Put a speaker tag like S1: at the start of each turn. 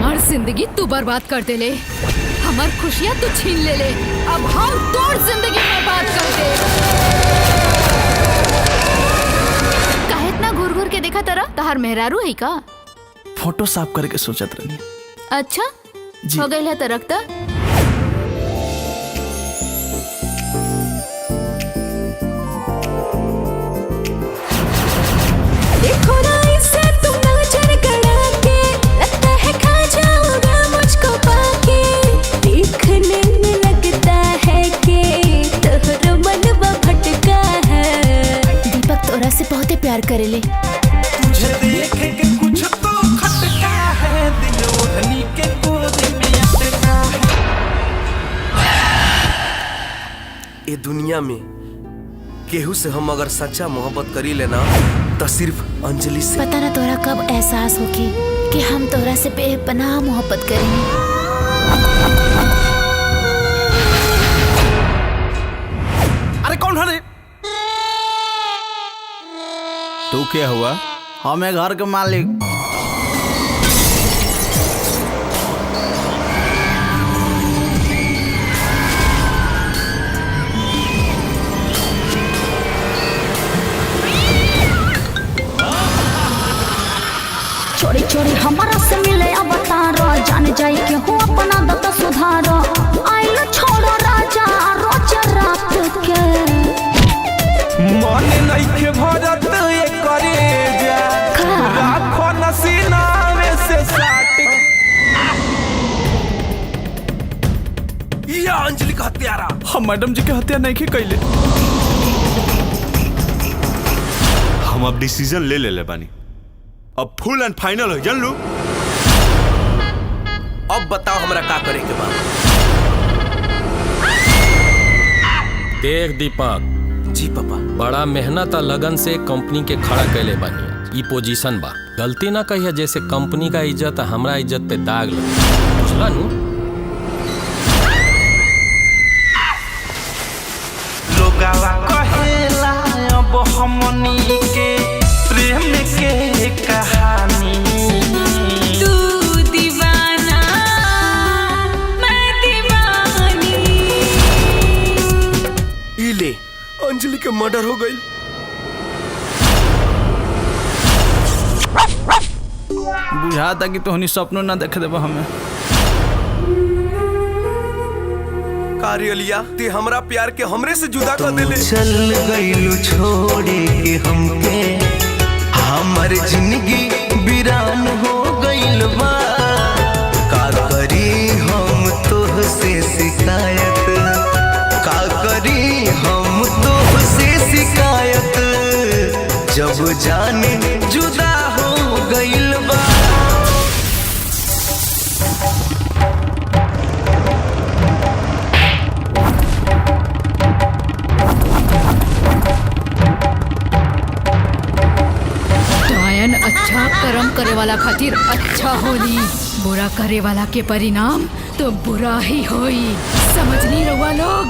S1: हमार जिंदगी तू बर्बाद कर दे ले, हमार खुशियाँ तू छीन ले ले, अब हम तोड़ जिंदगी बर्बाद कर दे। काहे इतना घूर घूर के देखा तरह तहार मेहरारू है का?
S2: फोटो साफ करके सोचत रहनी।
S1: अच्छा
S2: जी।
S1: हो गई है तरक ता?
S3: देखो ना इसे तुम नजर गड़ा के, लगता है खा जाओगे मुझको पाके। देखने में लगता है कि तोहरा मनवा भटका है।
S1: दीपक तोरा से बहुते प्यार करेले।
S2: तुझे देख के कुछ तो खटका है, दिल ओढ़नी के गोद में अटका है।
S4: ये दुनिया में केहू से हम अगर सच्चा मोहब्बत करी लेना तो सिर्फ अंजलि से।
S1: पता ना तोरा कब एहसास होगी कि हम तोरा से बेपनाह मोहब्बत करेंगे।
S2: अरे कौन है रे?
S5: तू क्या हुआ? हमें घर के मालिक।
S3: चोरी चोरी हमारा से मिले अवतारा, जान जाए के हो अपना दत्त सुधारा। आइल छोड़ो राजा रोज रात के,
S2: मन नहीं के भरत ये करे जा, राखो नसीना में से साट।
S4: ये अंजलि का हत्यारा।
S2: हम मैडम जी के हत्या नहीं के कैले।
S6: हम अब डिसीजन ले बानी, अब फुल एंड फाइनल हो जान लू।
S4: अब बताओ हमरा का करे के बा।
S7: देख दीपक
S4: जी पापा।
S7: बड़ा मेहनत और लगन से कंपनी के खड़ा कैले बानी। ई पोजीशन बा, गलती ना कहिए जैसे कंपनी का इज्जत हमरा इज्जत पे दाग लगे, बुझला नू?
S2: लोगावा कहेला अब हमनी के प्रेम के कहानी।
S3: तू दीवाना मैं दीवानी।
S4: इले अंजलि के मर्डर हो गई।
S5: बुझाता कि तोहनी सपनों ना देखे देबा हमें।
S4: कारियलिया ते हमरा प्यार के हमरे से जुदा कर देले।
S8: चल गइलू छोड़े के हमके, हमर जिंदगी वीरान हो गइल बा। का करी हम तोह से शिकायत, का करी हम तोह से शिकायत, जब जाने जुदा हो गइल बा।
S1: अच्छा कर्म करे वाला खातिर अच्छा होली, बुरा करे वाला के परिणाम तो बुरा ही होई। समझ नहीं रहुआ लोग?